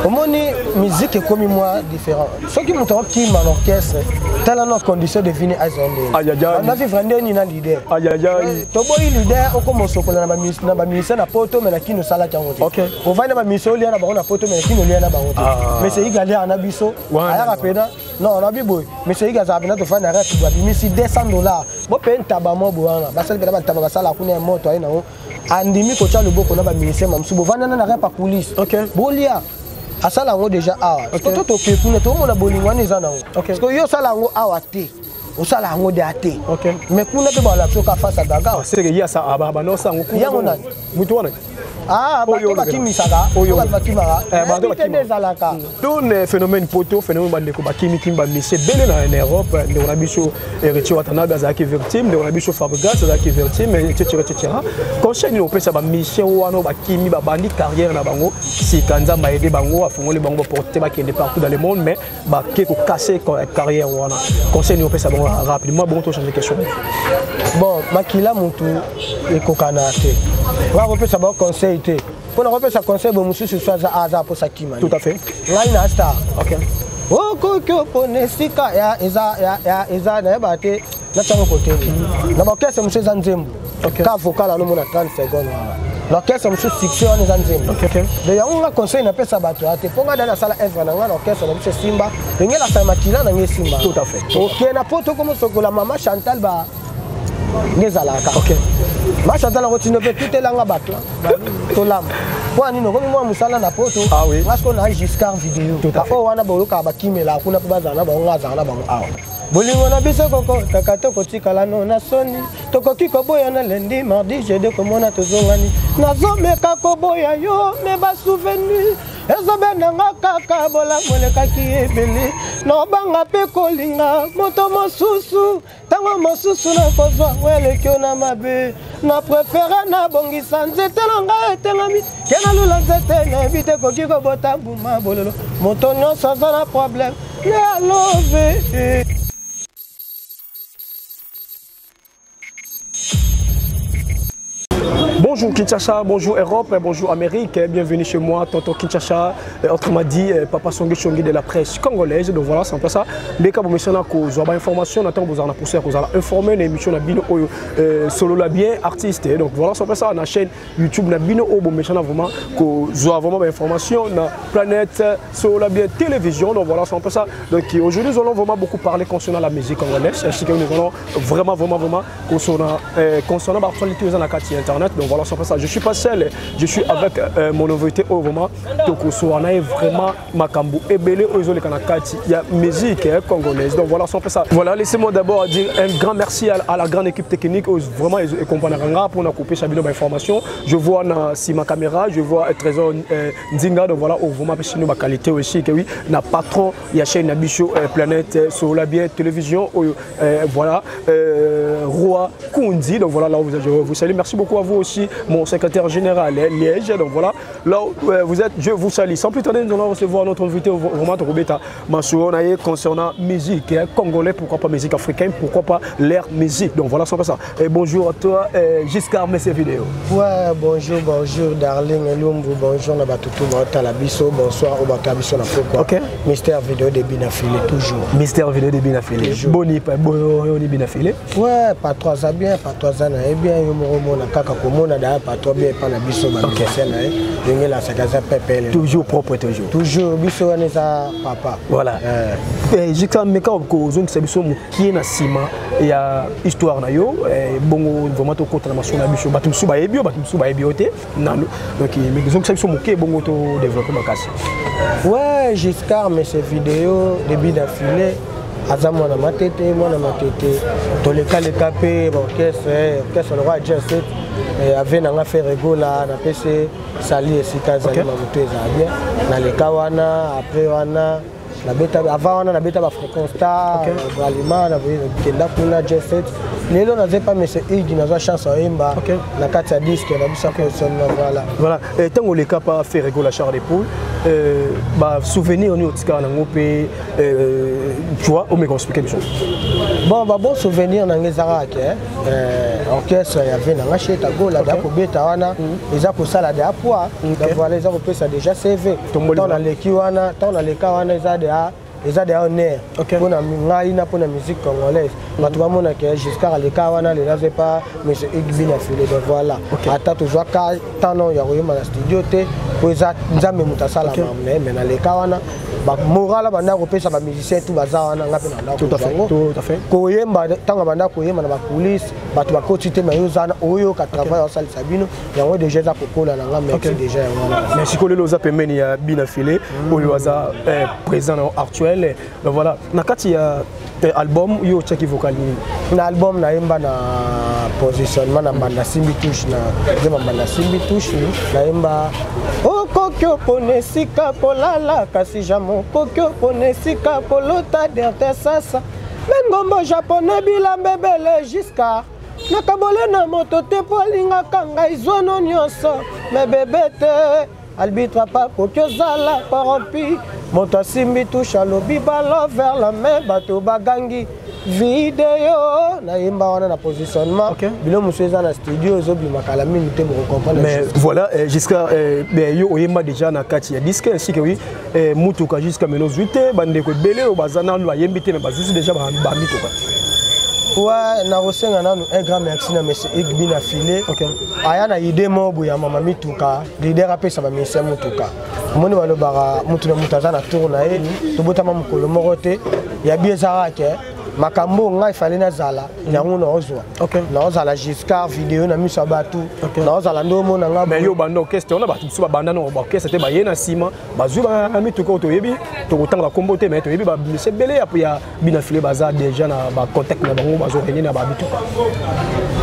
Omoni musique est comme moi différent. Ceux qui montent qui en orchestre, tel dans nos conditions de venir à Zondé. On a vu vraiment ni na leader. Tobo leader au comme soko na ba ministère na poto mais na qui nous sala kango. OK. On va na ba ministère lia na ba na poto mais qui nous lia na ba poto. Mais c'est égal à na biso. Aya rapena. Non, on a vu boy. Mais c'est égal à na to fa na rate bois. Mais si $200. Bo pe ntaba mo boana. Ba sala ba ntaba ba sala kuna moto ai na o. Andimi ko cha loboko na ba ministère mamsu bo vana na rapa police. OK. Bolia. Asala ngo déjà awa. Toto to pe kuna to mo na bolingwana ezana ngo. Parce que yo sala ngo awa te. O sala ngo de ate. OK. Mais kuna pe ba la soka face à gaga. C'est que ya sa aba no sa ngo kuna. Ya ngona. Mutu wana. Ah, ba kimisaka. Oyo ba kimara. Ba kimara. Don phénomène poto, phénomène bande ko ba kimiki ba mise belé en Europe, on a biso Eritier Watanabe azaki victime, on a biso Fabregas azaki victime, etc. Conseil nous pesa ba mission wana ba kimi ba bandi carrière na bango, si kanza ba aider bango a fongoli bango porter ba kende partout dans le monde mais ba ke ko casser carrière wana. Conseil nous pesa bango rapidement bon to changer question. Bon, makila mutu e kokanate. Va repesa ba conseil. Pour nous repérer sa conseil, bon monsieur ce soit hasard pour sa kima. Tout à fait. Là il a star. OK. Oh koko ponesika ya eza na bate na tango côté. Na bakese monsieur Zanzembo. OK. Ka vocal no mona 30 secondes. L'orchestre monsieur succès on Zanzembo. OK. De ya on conseil na pesa bato ate ponga dans la salle œuvre na l'orchestre na monsieur Simba. Ngela sa makila na Simba. Tout à fait. OK na poto comme sokola maman Chantal ba ngezalaka. OK. Ma Chantal rotine pe tout est là nga bato. Tolam. Kwa nini ngomi mwa musala na poto? Ah oui. Parce qu'on a Giscard vidéo. Tout à fait. Oh wana boloka ba kimela kuna pe bazana ba ngazana ba awa. Bolingo na biso koko takato kotikala no na soni. Tokoki koboya na lundi mardi jeudi komona tozongani. Nazomeka koboya yo me ba souvenir. Ezobe nanga kaka bola molekaki ebele. No banga pe kolinga moto mosusu. Tango mosusu na kozwa welekio na mabe. Na préféré na bongisa nzete nanga etengami. Kena lula nzete na ebite koki kobota mbuma bololo. Moto nyonso aza na problème. Le alove. Bonjour Kinshasa, bonjour Europe, bonjour Amérique, bienvenue chez moi, Tonton Kinshasa, autrement dit Papa Songi Songi de la presse congolaise. Donc voilà, c'est un peu ça. Les cas, vous mentionnez que vous avez information, vous avez poussé, vous avez informé, l'émission Nabino solo la bien artiste. Donc voilà, c'est un peu ça. La chaîne YouTube Nabino vous mentionnez vraiment que vous avez vraiment information, la planète solo la bien télévision. Donc voilà, c'est un peu ça. Donc aujourd'hui, nous allons vraiment beaucoup parler concernant la musique congolaise. Ainsi que nous allons vraiment concernant l'actualité dans la carte internet. Donc voilà, c'est pas ça. Je suis pas seul, je suis avec mon invité au moment. Donc on a vraiment Makambu et Belé aux Kanakati. Il y a musique congolaise. Donc voilà, c'est pas ça. Voilà, laissez-moi d'abord dire un grand merci à la grande équipe technique. Vraiment, ils comprennent pour nous couper Chabino d'informations. Je vois si ma caméra, je vois Trésor Nzinga. Donc voilà, vraiment chez ma qualité aussi. Que oui, na patron, il y a chaîne Nabicho Planète sur la bien télévision. Voilà, Roi Kundi. Donc voilà, là je vous salue. Merci beaucoup à vous aussi, mon secrétaire général Liège. Donc voilà, là vous êtes, je vous salue. Sans plus tarder, nous allons recevoir notre invité vraiment Robeta Masouonaye concernant musique congolais, pourquoi pas musique africaine, pourquoi pas l'air musique. Donc voilà, c'est pas ça. Et bonjour à toi, Giscard, mes vidéos. Ouais, bonjour Darling Lumbu, bonjour Nabatutu, Talabiso, bonsoir au Batabiso na pourquoi. OK. Mystère vidéo de Binafilé toujours. Mystère vidéo de Binafilé. Boni Binafilé. Ouais, pas trois ans bien, pas trois ans bien, na kaka komona da pas trop bien pas na biso ba scène hein la sakaza pepe toujours propre toujours biso on est papa voilà j'ai quand même ko zone biso mukie na sima ya histoire na yo bongo vraiment to contre na masona biso batumsu ba ebio te nalo donc mais zone biso mukie bongo to développer makasi ouais Giscard mais ces vidéos début d'affilée aza mwana matete toleka leka pe orchestre le roi jazz avait nanga fait regola na PC sali esika zali mamuto ezala bien na leka wana après wana avant on a bêta ba fréquence star vraiment na kenda kuna jet set lelo na zepa mais c'est Iggy na chance à imba na kati ya disque na bisa ko sonna voilà tango le cap a fait rigoler Charles Paul ba souvenir ni otika na ngopé tu vois on me expliquer des choses bon ba bon souvenir na ngezara ke orchestre ya ve na ngacheta gola da ko beta wana eza ko sala de apwa donc voilà eza ko pesa déjà CV tant na leki wana tant na leka wana eza de honneur pour na ngai na pour la musique congolaise bato ba mona ke jusqu'à leka wana le naze pas monsieur Igby na filé donc voilà ata to joa ka tant non ya koyema na studio te ko eza nzambe mutasala mais na leka wana ba moral banda ko pesa ba musicien tout baza wana ngape na ndako tout à fait koyemba tanga banda koyemba na ba police bato ba kotite ma yozana oyo ka travail au sal sabino yango déjà za kokola na nga merci déjà wana merci ko lelo za pemeni ya bina filé oyo aza présent actuel donc voilà na kati ya album yo cheki vocal na album na yemba na positionnement na banda simbi touche na zema banda simbi touche na yemba okokyo ponesika kolala kasi jamo okokyo ponesika kolota derte sasa mengombo japonais bilambe bele jusqu'à nakabole na moto te polinga kanga izono nyonso me bebete arbitre pas kokyozala parompi moto asimbi touche alobi balo vers la main bato bagangi vidéo na yemba wana na positionnement bilo muso eza na studio ezobimaka la minute te pour comprendre mais voilà jusqu'à yo oyemba déjà na kati ya disque ainsi que oui mutuka jusqu'à menos 8 bandeko belé o bazana lo yembi te mais bazusu déjà ba mituka ouais na rosenga nanu un grand merci na monsieur Igby na filé aya na idée mobu ya mama mituka leader apesa ba monsieur mutuka moni balobaka mutu na mutaza na tourna e tobotama mukolo moko te ya biezara ke makambo ngai fallait na zala yango na ozwa na ozala Giscard vidéo na miso batu na ozala ndomo na nga mais yo bando orchestre on a batu so banda no orchestre te ba yena sima bazu ba mituka to yebi to kotanga kombo te mais to yebi ba c'est belé ya bina filé baza déjà na ba contact na bango bazo renye na ba mituka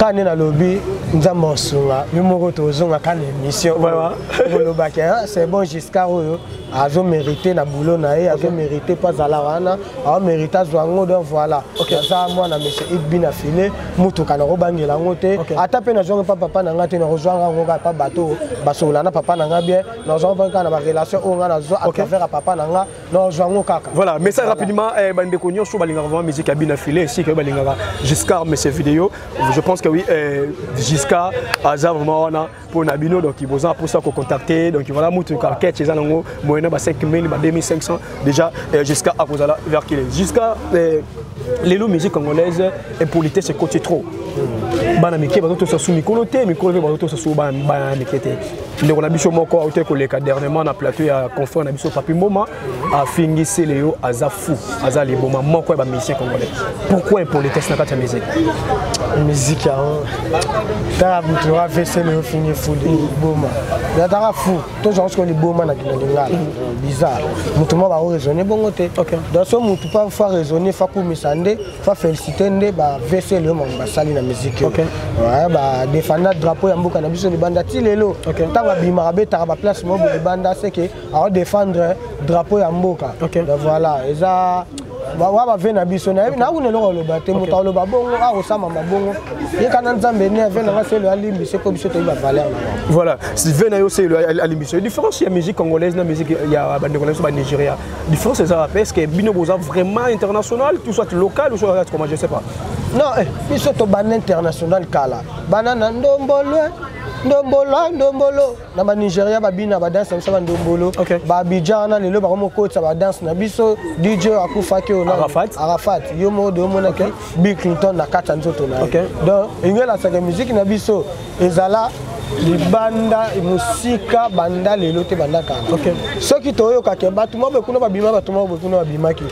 kane na lobi nzambo sunga mimoko to zonga kane émission voilà lobaki c'est bon Giscard oyo azo mérité na boulot na ye azo mérité pas zala wana a mérité zwango donc voilà ça moi na monsieur Igby na filé mutuka na robangela ngote ata pe na zonga papa na ngate na rozwanga ngoga pa bateau basola na papa na nga bien na zonga pa na ba relation o nga na zo à travers papa na nga na zwango kaka voilà mais ça rapidement bande ko nyonso balinga vraiment musique Igby na filé ici que balinga Giscard mais ces vidéos je pense que oui Giscard aza vraiment wana pour nabino donc il besoin pour ça qu'on contacter donc voilà mutuka quête za nango moyena ba 5000 ba 2500 déjà jusqu'à akozala vers qu'il est jusqu'à les musique congolaise et politesse c'est côté trop bana mike bato sa sou mikolo te mikolo bato sa sou bana mikete ndeko na biso moko auté koleka dernièrement na plateau ya confrère na biso Papi Mboma a fingisi leo aza fou aza liboma moko ba musicien congolais pourquoi politesse na kati ya musique ya ta mutu wa vese leo fini fou liboma ya ta fou to genre ko liboma na kinalingala bizarre mutu mo ba raisonner bongo te donc so mutu pas faut raisonner fa ku misande fa féliciter nde ba vese leo ba sali na musique ouais ba défendre drapeau ya mboka na biso libanda ti lelo tanga bima beta ba place mo libanda c'est que a défendre drapeau ya mboka donc voilà eza wa ba vena biso na une lo lo ba te muta lo ba bongo a osama mabongo ye kana nzambe ne vena nga c'est le alimbi c'est comme biso te ba valeur voilà si vena yo c'est le alimbi c'est différence ya musique congolaise na musique ya bande congolaise ba Nigeria différence ça parce que bino boza vraiment international tout soit local ou soit comment je sais pas non biso to ban international kala banana ndombolo na ba Nigeria ba bina ba dance na ndombolo ba Abidjan na lelo ba komo kotsa ba dance na biso DJ akufaki ona Arafat yo mo do mona ke Bill Clinton na kata nzoto na donc ingela sa musique na biso ezala libanda musika banda lelo te banda kana soki toyo ka ke batu mo be kuna ba bima batu mo be kuna ba bima ki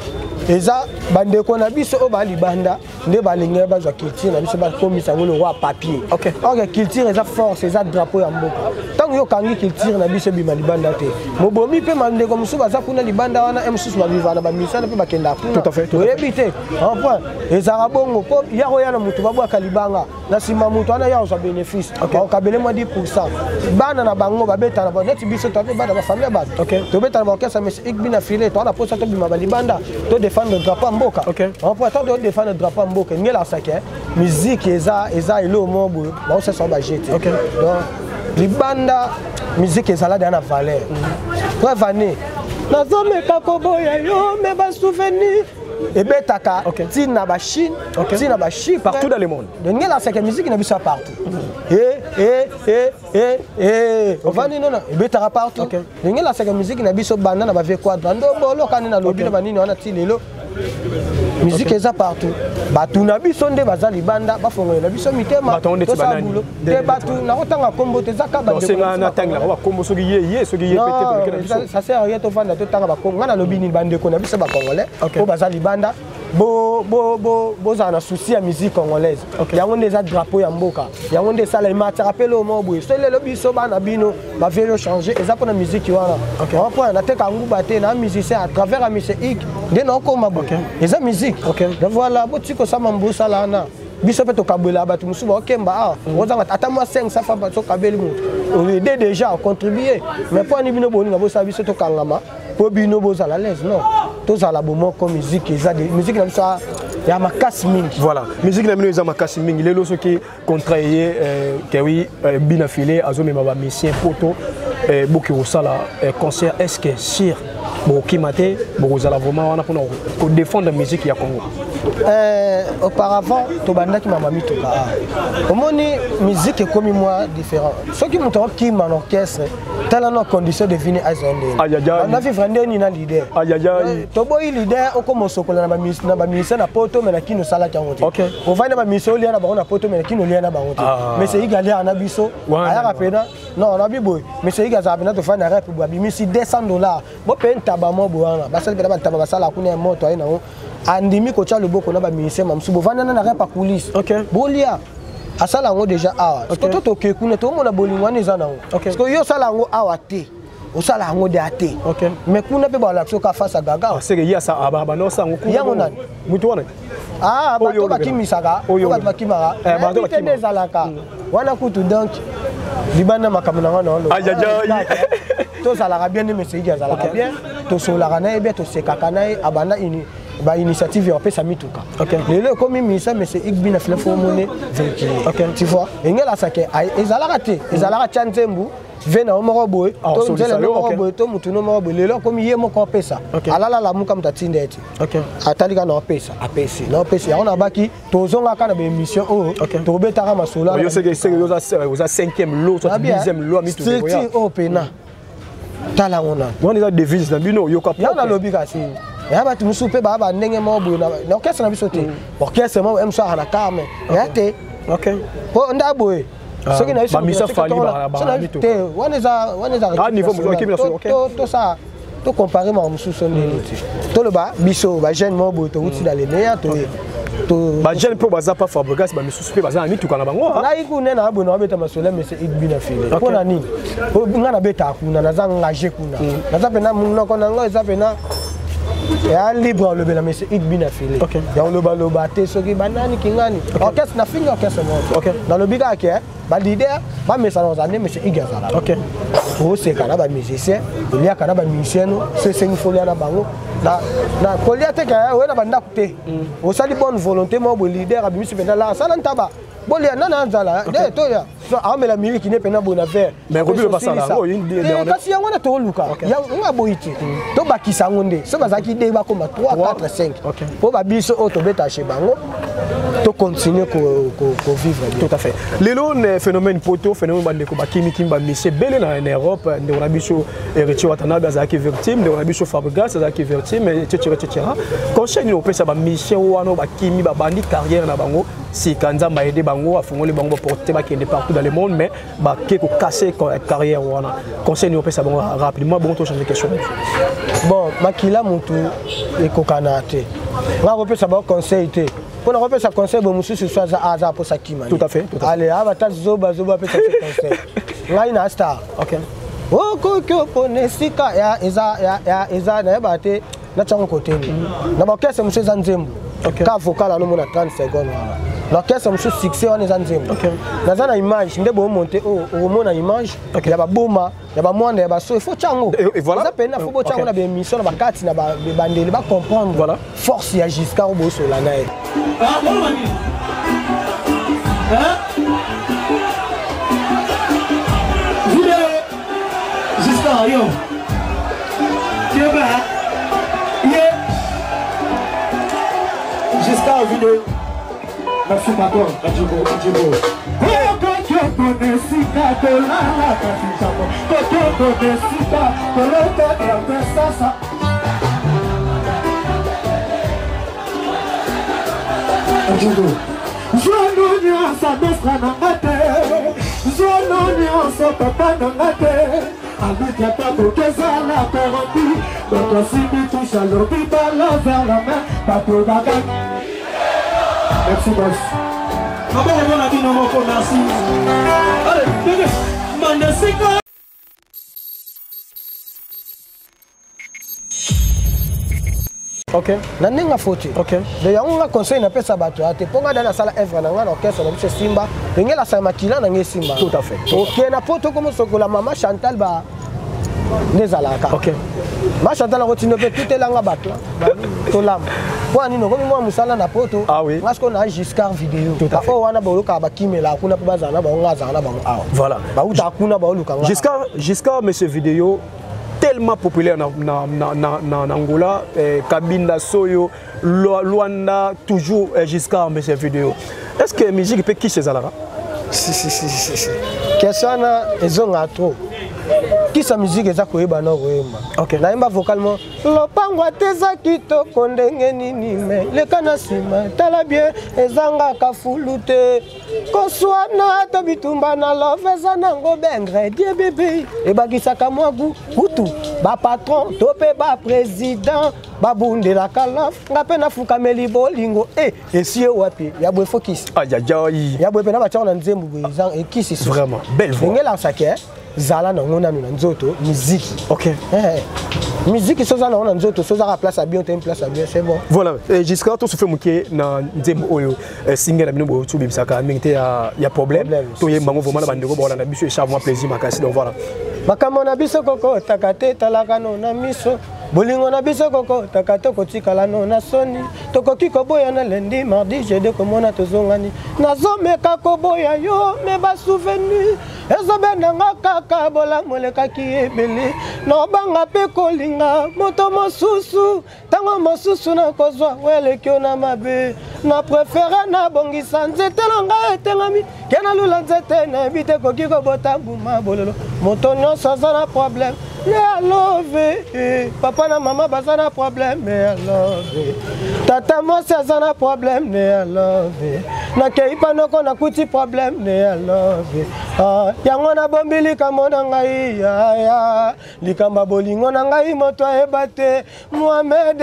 eza bandeko na biso o ba libanda nde balinga bazwa culture na biso ba komisa ngo le roi papier. OK. Ok, culture eza force, eza drapeau ya mboka. Tant yo kangi culture na biso bima libanda te. Mobomi pe mandeko musu baza kuna libanda wana mususu ba vivana ba misana pe bakenda kuna. Tout à fait. Oyebite. En point, ezara bongo po ya roya na mutu babwa kalibanga na sima mutu ana ya oza bénéfice. Ba kabele mo 10%. Bana na bango babeta na ba net biso to pe bana ba famille ba. OK. To beta na ba kesa mais ikbina filé to na posa to bima ba libanda to défendre le drapeau mboka. OK. En point, tant de défendre le drapeau mboka ngela sake musique eza ilo mo bo ba se so ba jeter. OK. Donc libanda musique ezala na valeur. Preuve année. Nazomeka koboya yo me ba souvenir. Et betaka tina ba Chine, tina ba Chypre, partout dans le monde. Donc là c'est que musique na biso partout. On va dire non non, et betaka partout. Donc là c'est que musique na biso banda na ba ve quadra. Ndo bolo kanina lobi na banini wana ti lelo. Musique eza partout. Batu na biso nde baza libanda ba fongola na biso mitema. To sabulo. Te batu na otanga kombo te zaka ba. C'est na tanga ba kombo soki ye soki ye pété. Ça sert à rien to vanda to tanga ba kongo na lobi ni bande ko na biso ba congolais. O baza libanda bo za na souci ya musique congolaise. Yango nde za drapeau ya mboka. Yango nde sala imata rappelle au mobo. So le lobi so ba na bino ba velo changer eza pour na musique wana. On point na te kanguba te na musicien à travers la musique. Nde na ko mabo. Eza musique. Donc voilà, bo tiko sama mbusa la na. Biso pe to kabela batu musu ba okemba ozanga ata moi 5 safa ba to kabeli mutu. On aide déjà à contribuer. Mais pour ni bino boni na bo sa biso to kangama. Po bino bo za la l'aise non. To za la bomo comme musique eza de musique na biso ya makasi mingi. Voilà, musique na bino eza makasi mingi. Lelo soki contrayé que oui bina filé azomema ba musicien poto boki osala concert est-ce que sur Bokimate, Bozala vraiment on a pour défendre la musique ya Congo. Auparavant, Tobanda qui m'a mis tout ça. Au moins, musique est comme moi différent. Ceux qui m'ont qui m'en orchestre, tellement nos conditions de venir à Zondé. On a vu vraiment ni na leader. Tobo leader, au comme sokola na ministère na poto mais na qui nous sala qui ont. OK. On va na ministère li na ba na poto mais qui nous li na ba ont. Mais c'est égal à na biso. Aya rapena. Non, on a bi boy. Mais c'est égal à na to fa na rap bo bi misi $200. Bo pe ntabamo bo wana. Basal pe na ntaba basala kuna moto ayi na o. Andimi ko cha loboko na ba ministère mamsu bo vana na rap police. OK. Bolia. Asala ngo déjà awa. Parce que to ke kuna to mona bolingo na za na o. Parce que yo sala ngo awa te. Osala ngo de ate. OK. Mais kuna pe ba la so ka face gaga. C'est que ya sa aba no sa ngo. Ya ngona. Mutu wana. Ah, ba to ba kimisaka. Ba ba kimara. Ba to ba kimara. Zalaka. Wana kutu donc libana makamuna ngana lo. To sala bien mais c'est ya zalaka bien. To sola na ebe to sekaka na abana ini. Ba initiative en pesa mituka. OK. Lelo comme misa mais c'est igbina fle fo monnaie véhicule. OK. Tu vois? Engela sake ezalaka te. Ezalaka chanzembu. Vena omoro boy. To nzela omoro boy to mutu no omoro boy. Lelo comme ye moko pesa. Alala la muka mtatinde eti. OK. Atalika na pesa. Apesi. Na pesa. Ya ona baki tozonga kana be émission o. To betara masola. Yo c'est que yo za 5e lot, soit 10e lot mi to. C'est o pena. Tala ona. On est devise na bino yo ka. Ya na lobi kasi. Ya ba tumusu pe ba ndenge mo boy na orchestre na biso te. Orchestre mo emso ana kame. Ya te. OK. Po nda boy. Ce qui n'a pas misa fali ba mito. Te wana za ah niveau mo équipe nationale. OK. To ça to comparer ma musu son neti. To le ba biso ba jeune mo boy to uti dans les meilleurs to ba jeune po baza pas fabrigas ba misusu pe baza mitu kana bango. Na ikune na abo na beta masola mais c'est igbina file. Ko na nini? Ko ngana beta kuna na za ngaje kuna. Na za pena munno ko na ngo za pena ya libre le bela mais c'est igbina file. OK. Ya lo ba te soki banani kingani. Orchestre na fingi orchestre mo. OK. Dans le biga ke ba leader ba message aux années mais c'est igazala. OK. Pour c'est kana ba musicien, il y a kana ba musicien c'est folie na bango. Na kolia te ka we na banda kute. O sali bonne volonté mo bo leader abimisi pena la sala ntaba. Bolia nana nzala de to ya. So amela mili ki ne pena bona faire. Mais Robi le basala. Oh indi de. Kasi yango na to luka. Ya nga boiti. To bakisa ngonde. So bazaki de ba koma 3 4 5. Po ba biso o to beta chez bango. to continuer ko vivre. Tout à fait. Lelo ne phénomène poto phénomène bandeko bakimi kimba mise belé en Europe de on a biso héritier watanaga za ki vertime de on a biso Fabregas za ki vertime etc. Conseil nous pesa ba mission wana bakimi ba bandi carrière na bango si kanza ma aider bango afungoli bango porter ba kende partout dans le monde mais ba ke ko casser carrière wana. Conseil nous pesa bango rapidement bon to changer question. Bon makila mutu ekokanate. Nga kopesa ba conseil te. Pour nous repérer sa conseil, bon monsieur ce soir à pour ça qui m'a. Tout à fait. Allez, à bataille zoba peut-être conseil. Là il a star. OK. Oh koko ponesika ya na bate na tsango côté. Na bakese monsieur Zanzembo. OK. Ka vocal à nous na 30 secondes. L'orchestre monsieur succès on est Zanzembo. OK. Na zana image ndebo monter au mona image. OK. Ya ba boma, ya ba mwanda ya ba so il faut tsango. Et voilà. Ça peine faut tsango na ba émission na ba kati na ba bandeli ba comprendre. Voilà. Force ya Giscard Bosso la na. Ah bon mani. Hein? Giscard yo. Tu es là? Yeah. Giscard vidéo. Merci patron. Adjibo. Zononia sa mestra na ngate, zononia sa papa na ngate, avec la table qu'eza la corrompue, donc si tu touches à l'hôpital vers la main, pas pour bagarre. Merci boss. Papa on a dit non mon merci. Allez, mandesika. OK. Na ninga foti. OK. De yanga conseil na pesa bato ate ponga dans la salle Evra na ngana orchestre na biso Simba, ngela sa makila na Simba. Tout à fait. OK na poto comme sokola mama Chantal ba nezalaka. OK. Ma Chantal na rotino pe tout elanga bato. To lam. Kwa nino komi mwa musala na poto. Ah oui. Ngasko na Giscard vidéo. Tout à fait. Oh wana boloka ba kimela kuna pe bazana ba ngaza na ba. Voilà. Ba uta kuna ba oluka nga. Giscard mais ces vidéos tellement populaire na Angola, Kabinda Soyo, Luanda, toujours Giscard mais ces vidéos. Est-ce que la musique peut qui ces alara? Si. Question na ezonga trop. Qui sa musique eza koyeba na koyemba. OK. Naimba vocalement lopango teza kitoko ndenge nini me leka na sima tala bien ezanga kafulute koswana to bitumba na love eza nango bengre die bébé ebakisaka mwagu kutu ba patron to pe ba président babundela kalaf ngape na fukameli bolingo esie wapi ya bwe focus Ajajayi ya bwe pe na ba tshona nzembu bwizang ekisi vraiment belle voix ngela sake zala na ngona na nzoto musique. OK. Musique soza na nzoto soza la place à bien une place à bien c'est bon. Voilà, Giscard tout se fait muké na nzembo oyo singer na bino bo tu bimsaka mingte ya problème to ye mango vraiment na bandeko bola na biso echarme plaisir makasi donc voilà. Makambo na biso koko takate talaka no na miso bolingo na biso koko takate kotikala no na soni tokoki koboya na lundi mardi jeudi komona tozongani nazomeka koboya yo me ba souvenir ezobenanga kaka bolango lekaki ebele nobanga pe kolinga moto mosusu tango mosusu na kozwa welekio na mabe na préféré na bongisa nzete nanga etengami kena lula nzete na bite koki kobota mbuma bololo moto nyonso aza na problème mais I love papa na mama baza na problème mais I love tata mwasi aza na problème mais I love nakei panoko nakuti problème mais I love yango na bombi likambo na ngai ya likamba bolingo na ngai moto ayeba te Mohamed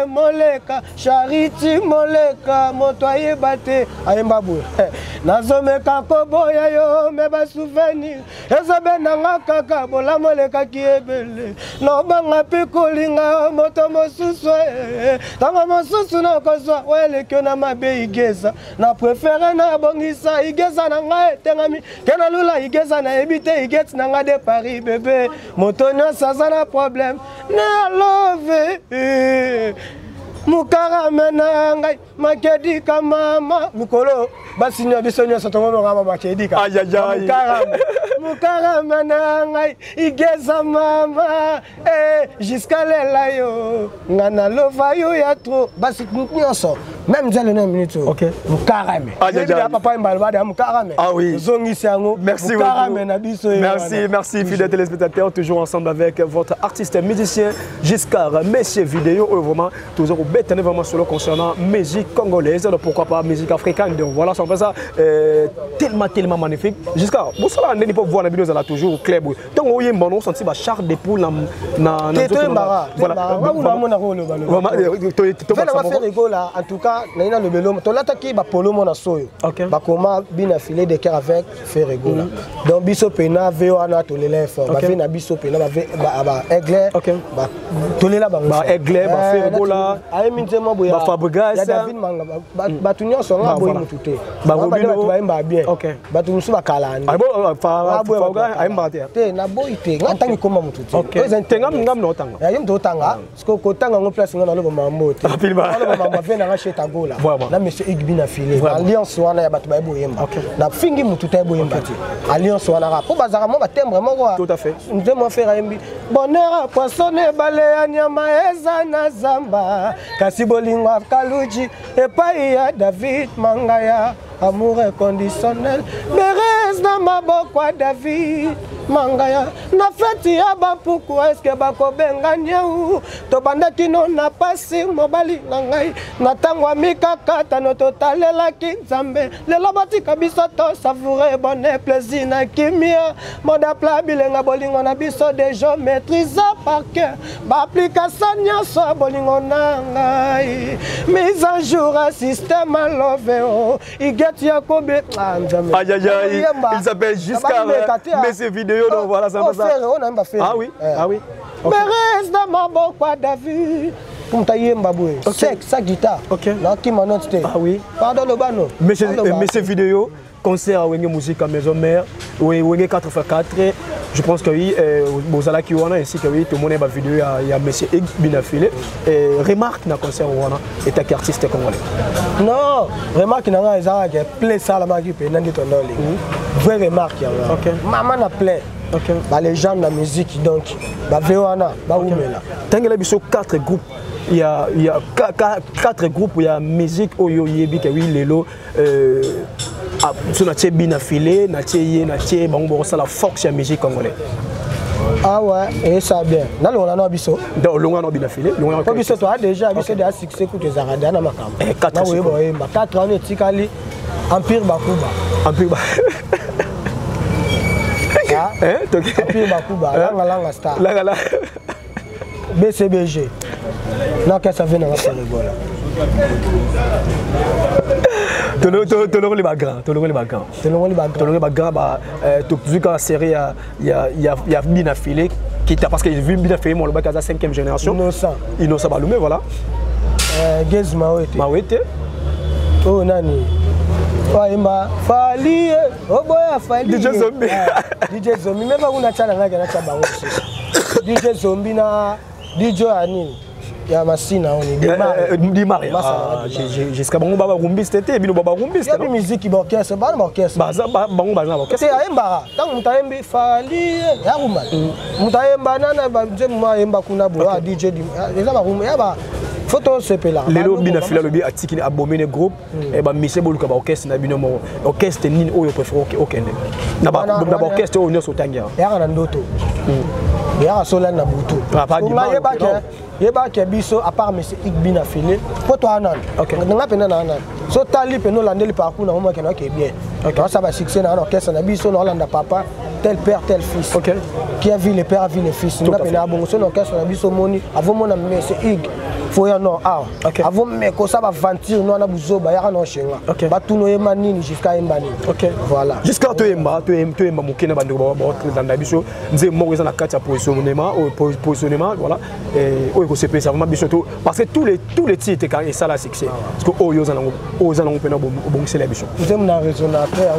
Moleka Charity Moleka moto ayeba te ayemba boye nazomeka koboya yo me ba souvenir ezobenanga kaka bolamo lekaki ebele nobanga pe kolinga moto mosusu tango mosusu na kozwa welekio na mabe igeza na préféré na bongisa igeza na ngai etengami kena lula igeza na ebite igeti na ngai de Paris bébé moto nyonso aza na problème ne I love mukarame na ngai makedika mama mikolo basinya biso nyonso tongo ngama makedika mukarame na ngai igeza mama jusqu'à lela yo ngana lova yo ya trop basi nyonso même déjà le 9 minutes OK mukarame papa mbalbada mukarame zongisi yango merci merci fidèles téléspectateurs toujours ensemble avec votre artiste musicien Giscard Messier vidéo vraiment toujours bête vraiment solo concernant musique congolaise pourquoi pas musique africaine donc voilà ça fait ça tellement magnifique Giscard vous savez on n'est pas voir la vidéo là toujours au club donc on y on senti ba char de poule na voilà en tout cas na le belo to lataki ba polo mona soyo ba koma bina filet de cœur avec Ferregola donc biso pena veo ana to lelef ba vina biso pena ba aigle ba to lela ba aigle ba Ferregola ay minzemo boya ba Fabregas ya David manga ba tunyo so nga boy mutute ba robino ba imba bien ba tunsu ba kalani Fabregas ay mba te na boy te ntangi koma mutute ngam no tanga ya yim to tanga sko ko tanga ngo place ngana lo ba mambo te ba mambo vena nga cheta gola na monsieur Igbina filé alliance wana ya batu ba boyemba na fingi mututa boyemba te alliance wana ra po bazara mo ba tembre mo quoi tout à fait ndemo faire yembi bonheur à poissonner bale ya nyama eza na zamba kasi bolingo kaluji epai ya David Mangaya amour inconditionnel Berez na maboko ya David Mangaya na feti ya bapuku eske bakobenga nyau to bandaki no na pasi mobali na ngai na tangwa mikakata no totalelaki nzambe lelo batika biso to savourer bonne plaisir na kimia moda pla bilenga bolingo na biso déjà maîtrise par cœur ba application nyonso bolingo na ngai mise à jour à système à love get yakobe nzambe il s'appelle Giscard mais ces vidéos donc voilà ça ah oui Berez na maboko ya David Kumtayemba boy sec sa guitare na qui manote ah oui pardon le bano mais ces vidéos concert Wenge musique à maison mère Wenge 4x4 je pense que oui bozala ki wana ainsi que oui tout le monde ba vidéo il y a monsieur Igbina filé remarque na concert wana et ta artiste congolais non remarque na nga ezala que play ça la maki pe nandi tondoli vraie remarque ya maman na play ba légende de la musique donc ba vewana ba umela tangela biso 4 groupes il y a 4 groupes il y a musique oyo yebi que oui lelo sur na bina filé na tie na tie bango ça la force ya musique congolais ah ouais et ça bien na longa na biso donc longa na bina filé longa na biso toi déjà biso de succès ku te zarada na makam 4 ans etikali empire bakuba Empire Bakuba, Langa Star. BCBG. Non, qu'est-ce que ça vient dans la Ferregola? Toloro les bagarres. Vu qu'en série, il y a Bina Filé, parce que j'ai vu Bina Filé, mon le bac à la 5e génération. Innocent Baloumé, voilà. Gez Mawete. Oh, Nani. Faimba Fali oh boya Fali DJ Zombie DJ Zombie même pas kuna chala ngaka na chabango DJ Zombie na DJ ani ya masina oni di mari jusqu'à bango baba rumbiste te bino baba rumbiste ya musique orchestre ba orchestre bango ba orchestre te ayemba tant mutayembi Fali ya rumba mutayemba nana ba nzema yemba kuna bo DJ eza ba rumba ya ba photo sepela lelo bina fila lobi atikini abomene groupe e ba mise boluka ba orchestre na bino mo orchestre nini oyo préféré okende na ba orchestre oyo nyoso tangia ya na ndoto ya sola na butu yeba ke biso à part monsieur Igbina filé photo anan nga pena na anan so tali peno landeli parcours na mo kena ke bien ça va succès na orchestre na biso na landa papa tel père tel fils qui a vu le père a vu le fils nga pena bongo so orchestre na biso moni avant mona monsieur Ig foya no avant meko ça va aventure no na buzoba ya na shenga batuno yema nini jusqu'à embani voilà jusqu'à to yemba mokena bandeko ba na biso nze mo eza na kati ya positionnement voilà et c'est ça vraiment biso parce que tous les titres quand et ça la succès parce que oyo za nango pena bon c'est la biso vous aimez na raisonnateur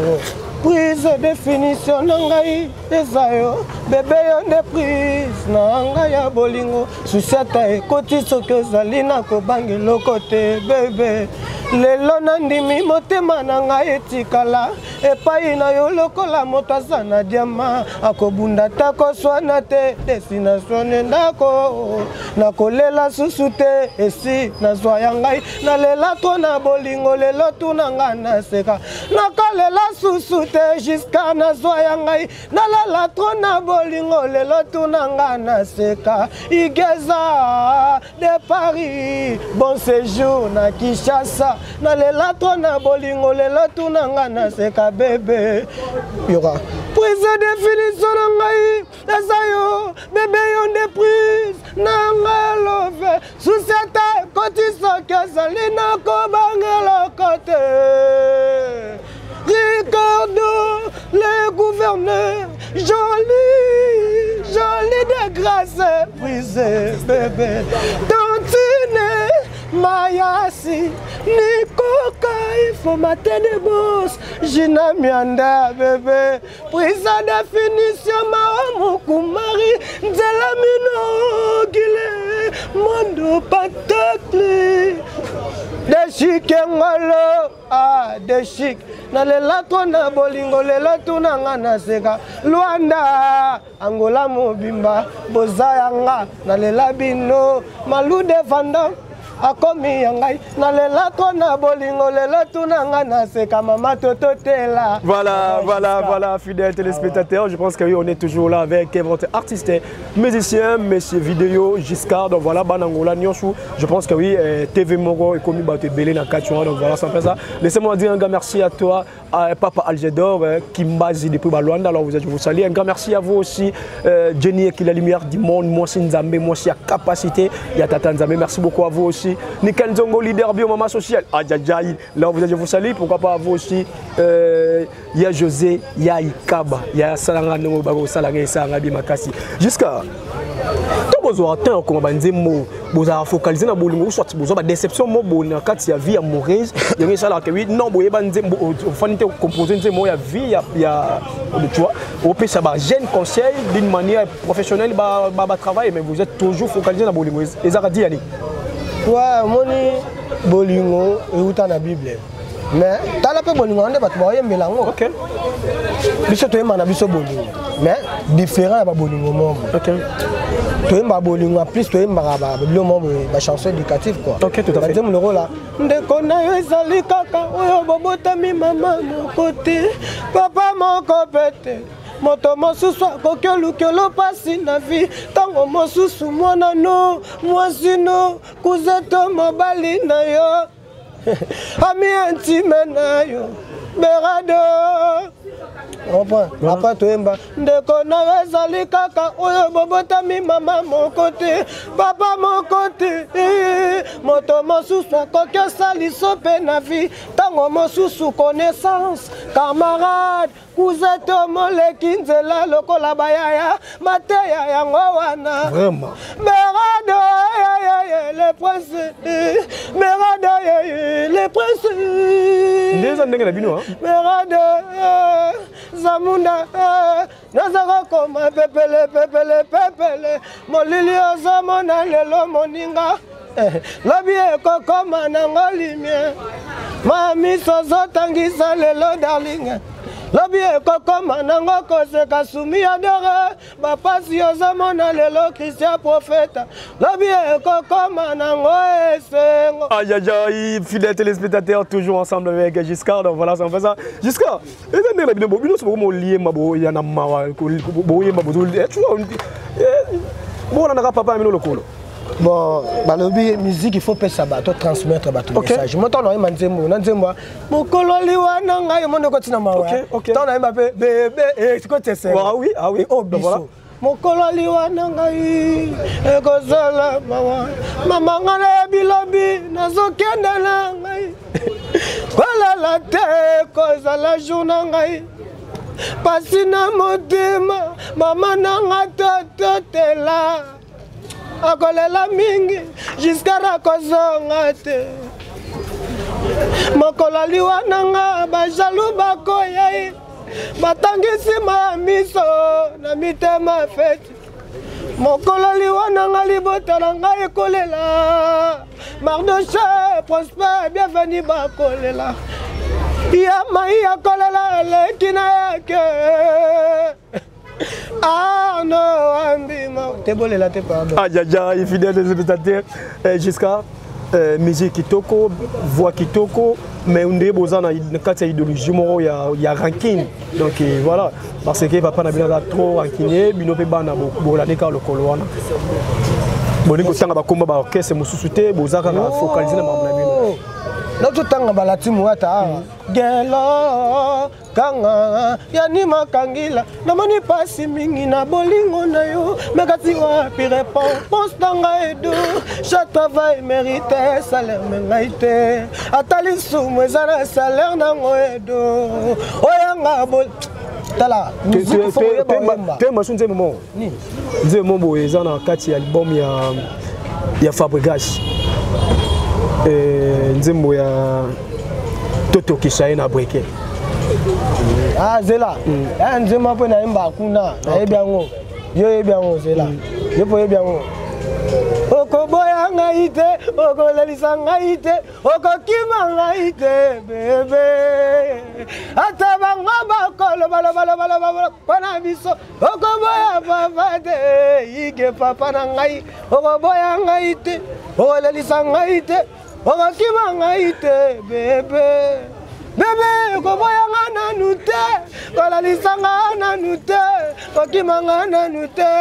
prise définition na ngai eza yo bebe yo nde prise na ngai ya bolingo susiata ekoti soki ozali na kobangela kote bebe lelo nandimi motema na ngai etikala epai na yo lokola moto aza na diama akobunda ta koswana te destination endako nakolela susu te esi nazwa ya ngai nalela to na bolingo lelo tuna ngai naseka nakolela susu te jusqu'à nazwa ya ngai nalela to na bolingo lelo tuna ngai naseka igeza de Paris bon séjour na Kinshasa nalela to na bolingo lelo tuna ngai naseka bébé yora prise définition na ngai eza yo bébé yo nde prise na ngai love susiata koti soki ezali na kobangela kote Ricardo le gouverneur joli de grâce brisé bébé Tantine Mayasi Nikoka il faut mater des boss Jina Mianda bébé prise définition Mahamukumari Nzela Mino Gile Mondo Patakli de chic ngolo de chic na lela to na bolingo lela tuna ngana seka Luanda Angola mobimba bozayanga na lela bino malude vanda akomi yangai na lela to na bolingo lela tuna ngana seka mama tototela. Voilà, fidèles téléspectateurs, je pense que oui, on est toujours là avec votre artiste, musicien, monsieur vidéo, Giscard, donc voilà, Banangola, Nyonshu, je pense que oui, TV Moro et Komi Baté Belé na Kachouan, donc voilà, sans faire ça. Laissez-moi dire un grand merci à toi, à Papa Algedor, qui m'base depuis Baluanda, alors je vous salue, un grand merci à vous aussi, Jenny, qui est la lumière du monde, moi c'est Nzambe, moi c'est la capacité, il y a Tata Nzambe, merci beaucoup à vous aussi. Nikan Zongo, leader bio maman social. Adjadjaï. Là, je vous salue. Pourquoi pas à vous aussi. Il y a José, il y a Ikaba, il y a Salangano, Bago, Salangé, Sangabi, Makasi. Jusqu'à. Tant que vous avez atteint, comme vous avez focalisé dans le soit vous avez déception, vous avez une vie amoureuse. Il y a ça là que oui, non, vous avez composé une vie, il y a. Tu vois, vous pouvez savoir, jeune conseil d'une manière professionnelle, travailler, mais vous êtes toujours focalisé dans le et ça a dit, ouais, moni bolingo et dans la Bible. Mais t'as la paix bolingo, on est pas trop mélange. Ok. Biso toi mana biso bolingo. Mais différent ba bolingo mom. Ok. Toi ma bolingo plus toi ma le mom ba chanson éducative quoi. Ok, tout à fait. Deuxième le rôle là. Ndeko na yo ezali kaka oyo bobota mi mama mon côté. Papa mon copete. Moto mosusu akoki olukelo pasi na vie ntango mosusu mwana no mwasi no kuzeto mobali na yo ami intime na yo berado après toyemba ndeko na ezali kaka oyo bobotami mama mon côté papa mon côté moto mosusu akoki osaliso mpe na vie ntango mosusu connaissance camarade kuzeto moleki nzela lokola bayaya mateya yango wana berado le prince berado le prince ndeza ndenge na bino berado zamunda nazaka koma pepele molili ozomona lelo moninga lobi ekokoma nango limie mamiso ozotangisa lelo darling lobi ekokoma nango koseka sumi adore bapasi ozomona lelo Christian prophète lobi ekokoma nango esengo. Aïe, fidèles téléspectateurs, toujours ensemble avec Giscard, donc voilà, ça fait ça. Giscard, et c'est la vidéo, c'est vraiment lié, il y a un mawa, tu vois, bon, on a papa le colo. Bon, la musique, il faut que ça transmettre le message. Moi, je suis un oui, oh, voilà. Mokolo liwana ngai ekozala mama ngana bilobi nazokenda na ngai kolala te kozala journée ngai pasi na motema mama nanga tototela akolela mingi jusqu'à rakozonga te mokolo liwana nga bajalu bakoya batangisi ma miso na mitema feti mokolo liwana nga libota na ngai ekolela Mardoche Prosper bienvenue bakolela ya mai ya kolela leki na yake ah non ambima te bolela te pardon ajaja fidèle des spectateurs jusqu'à musique kitoko voix kitoko mais on est besoin de quatre idéologie il y a ranking donc voilà parce que papa n'a bien trop rankiné bino pe bana bola ne ka lokolo wana boni ko tanga ba komba ba orchestre mususuté bozaka na focaliser na mabla bino notre tanga balati muata gelo kanga yani makangila na moni pasi mingi na bolingo na yo makati wa pi réponse tanga edo chaque travail mérite salaire mengaite atali sumu ezana salaire nango edo oyanga bol tala tema sunze momo ni nze mombo ezana kati album ya Fabregas nzembo ya Toto Kishaye na breke ah zela nzema po na imba kuna na ebiango yo ebiango zela yo po ebiango okoboya ngaite okolelisa ngaite okokima ngaite bebe ata bango bakolo bala pana biso okoboya papate ige papa na ngai okoboya ngaite okolelisa ngaite okokima ngaite bebe bebe koboya ngana nute kolalisa ngana nute kokima ngana nute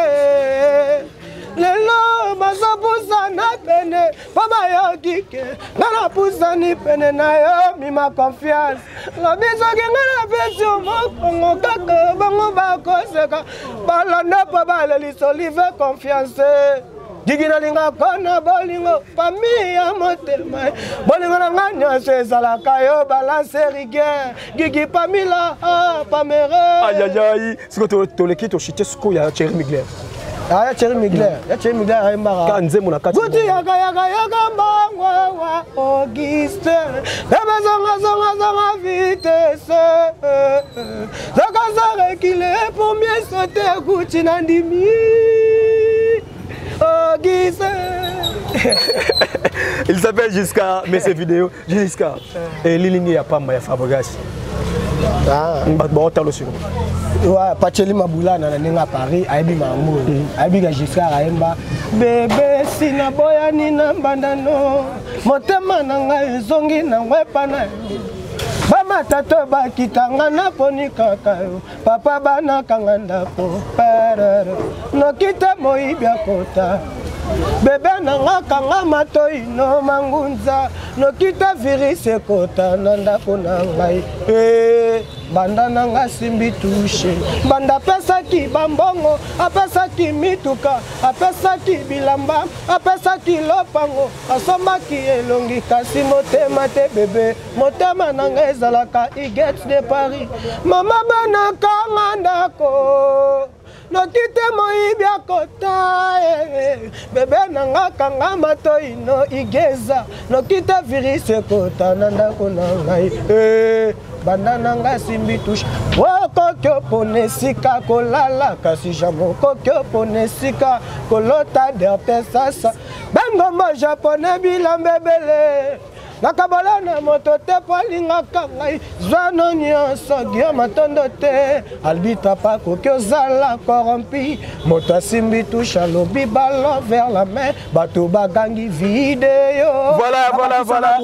lelo mazabuza na pene baba yo kike ngana puza ni pene na yo mima confiance la biso ngana pesio mokongo kaka bango bakoseka balanda pa baleliso live confiance Digina linga kona bolingo famille ya motema bolingo na nganya sezala kayo balance rigueur gigi pamila pamere ajajayi siko to leki to chite siko ya Thierry Mugler ya Thierry Mugler aimbara kanze mona kati guti yaka mbangwa wa Auguste zonga vitesse zaka kile pour mieux sauter guti na ndimi il s'appelle Jusqu'à, mais ces vidéos, Jusqu'à. Et Lilingi ya Pamba ya Fabregas. Bon, t'as le second. Ouais, Pacheli Maboula na ninga Paris, aibi mambo. Aibi ga Jusqu'à Raemba. Bébé sina boya ni na bandano. Motema na ngai zongi na wepa na. Bama tato bakitanga na poni kakayo papa bana kanganda po parara no kita moibia kota bebe nanga kanga matoi no mangunza no kita virise kota nanda pona ngai banda nanga simbi touche banda pesa ki bambongo apesa ki mituka apesa ki bilamba apesa ki lopango asoma ki elongi kasi motema te bebe motema nanga ezalaka igets de Paris mama bana kanga ndako no kite moibia kota bebe nanga kanga matoi no igeza no kita virise kota nanda kona ngai banana nga simbi touche kokyo ponesika kolala kasi jamo kokyo ponesika kolota derte sasa bengombo japonais bilambebele nakabola na moto te polinga kangai zano nyonso Guillaume Tondo te albita pa koki ozala corrompi moto asimbi touche alobi ballon vers la main bato bagangi video voilà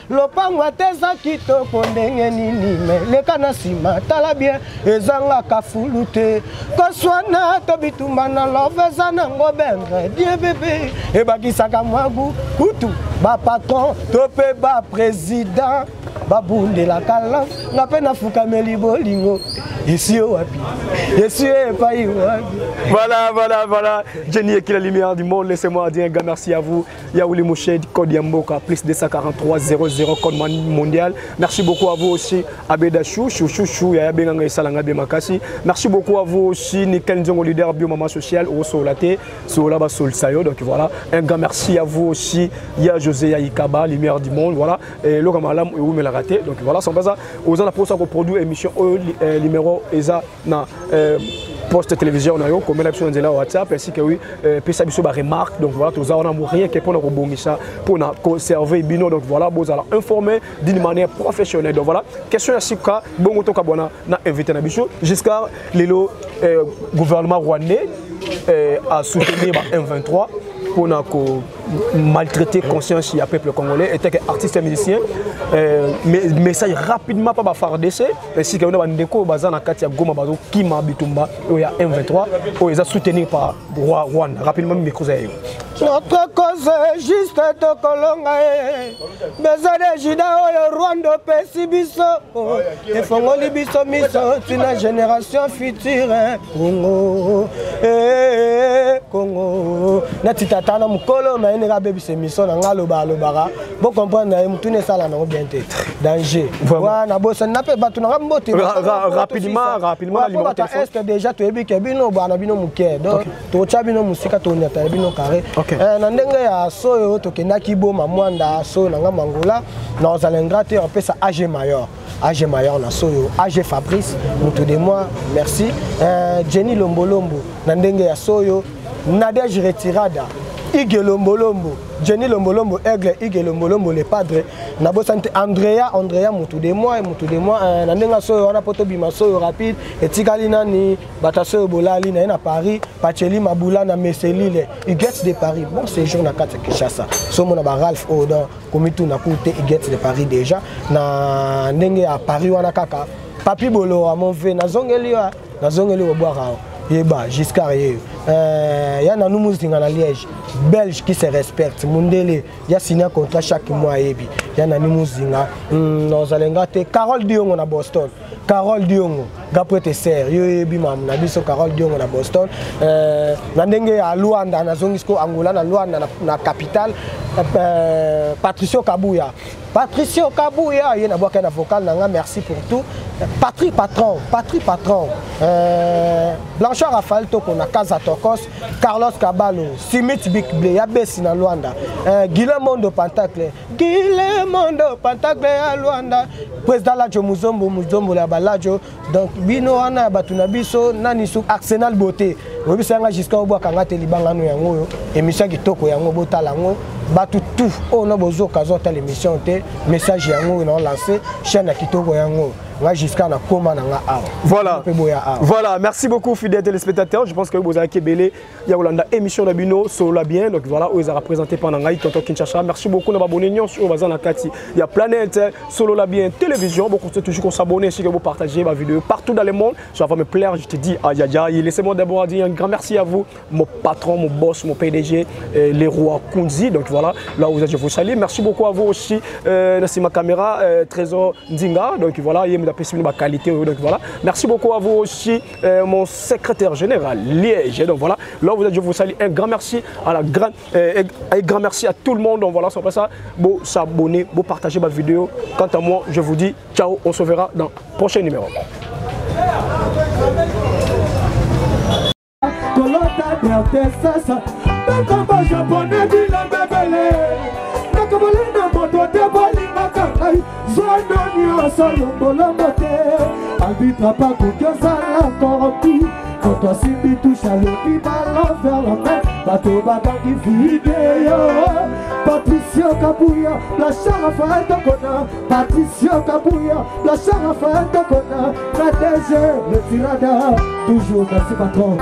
lopango ateza kitoko ndenge nini me leka na nsima tala bien ezangaka fulu te koswana to bitumba na love eza nango bendre die bebe ebakisaka mwagu kutu bapatron to pe ba président babundela kala nga pe na fukameli bolingo Ici au wapi. Ici pas Voilà. Jenny qui la lumière du monde. Laissez-moi dire un grand merci à vous. Yaouli Mouched, code Yamboka, plus 243 00, code mondial. Merci beaucoup à vous aussi, Abeda Chou, Yaya Benganga Salanga Bemakasi. Merci beaucoup à vous aussi, Nikel Nzongo, leader Biomama Social, au Solate, Solaba Sol Sayo. Donc voilà, un grand merci à vous aussi. Il y a José Yaïkaba, lumière du monde. Voilà, et Laura Malam, où me l'a raté. Donc voilà, sans ça, aux gens pour ça qu'on produit émission numéro ESA na post télévision na yo comme l'option de la WhatsApp ainsi que oui pesa biso ba remarque donc voilà tous on a rien que pour nous rebondir pour na conserver bino donc voilà vous allez informer d'une manière professionnelle donc voilà question ya sika bongo to kabona na invité na biso jusqu'à le gouvernement rwandais a soutenir M23 pour maltraiter conscience du peuple congolais et que artiste et musicien mais ça rapidement pas FARDC ainsi que on a ndeko bazana kati ya Goma bazo Kima Bitumba il y a M23 où ils ont soutenu par Rwanda rapidement micro zayo notre cause juste to kolonga bezade jida oyo Rwanda pesi biso et fongoli biso miso une génération future Congo natitata mukolo na ene baby c'est mission na ngalo ba lobara bo comprendre na mutune sala na bien tête danger wana bossa na pe batu na mbote rapidement la numéro téléphone est déjà to ebi ke bino bana bino muke donc to cha bino musika to nyata bino carré na ndenge ya soyo to kendaki boma mwanda so na ngambangula na ozalengrate on pesa AG Mayor na soyo AG Fabrice mutu de moi merci Jenny Lombolombo na ndenge ya soyo Nadège Retirada, Ige Lombolombo, Jenny Lombolombo, Aigle, Ige Lombolombo, les padres, Nabo Santé, Andrea, moutou de moi, Nandenga Soyo, on a poto bima Soyo rapide, et Tigalina ni, Batasoyo Bolali, na Paris, Pacheli Maboula, na Messelile, Iguettes de Paris, bon séjour na Kate Kishasa, Somo na Ralph Odan, Komitou na Koute, Iguettes de Paris déjà, na Ndenge à Paris, Wanakaka, Papi Bolo, à mon V, na Zongeli au Boirao. Yeba, Giscard, il y a nous musiques en Liège, Belge qui se respecte, Mundele, il y a signé un contrat chaque mois, il y a nous musiques, nous allons gâter Carole Diongo à Boston, Carole Diongo, Gaprete Serre, Yobi Mam, Nabiso Carole Diongo à Boston, Nandenge à Luanda, na Zongisco Angola, na Luanda, na capitale, Patricio Kabouya, il y a un vocal, merci pour tout. Patrie Patron, Blanchard Raphaël Toko na Casa Tokos, Carlos Caballo, Simit Big Blé, Yabesi na Luanda, Guillermo Pentacle à Luanda, Président Ladjo Muzombo la Baladjo, donc Bino Ana Batunabiso, Nanisou, Arsenal Beauté, Webisanga jusqu'à Oboa Kangate Libangano Yango, émission Kitoko Yango Botalango, Batu tout, on a besoin de l'émission, message Yango, on a lancé, chaîne Kitoko Yango. Voilà, merci beaucoup fidèles téléspectateurs. Je pense que vous avez Kébélé, il y a une émission de Bino, Solo bien. Donc voilà, vous avez représenté pendant Tonton Kinshasa. Merci beaucoup de abonner sur Bazana Kati. Il y a Planète, Solo la bien, télévision. Beaucoup de toujours s'abonner, si vous partagez ma vidéo partout dans le monde. Ça va me plaire, je te dis aïe aïe aïe. Laissez-moi d'abord dire un grand merci à vous, mon patron, mon boss, mon PDG, les rois Kunzi. Donc voilà, là où je vous salue. Merci beaucoup à vous aussi, ma caméra, Trésor Ndinga. Donc voilà, ma qualité, donc voilà. Merci beaucoup à vous aussi, mon secrétaire général Liège. Donc voilà, là je vous salue, un grand merci à la grande, un grand merci à tout le monde. Donc voilà, sans ça, bon s'abonner, bon partager ma vidéo. Quant à moi, je vous dis ciao, on se verra dans le prochain numéro. Arbitre pas que ça l'a corrompu. Quand toi Simbi touche à l'eau, ballon vers la main. Bateau bata qui vidéo. Patricio Kabouya, la Raphaël Tokona. Patricio Kabouya, la Raphaël Tokona. La DG, le tirada, toujours merci patron.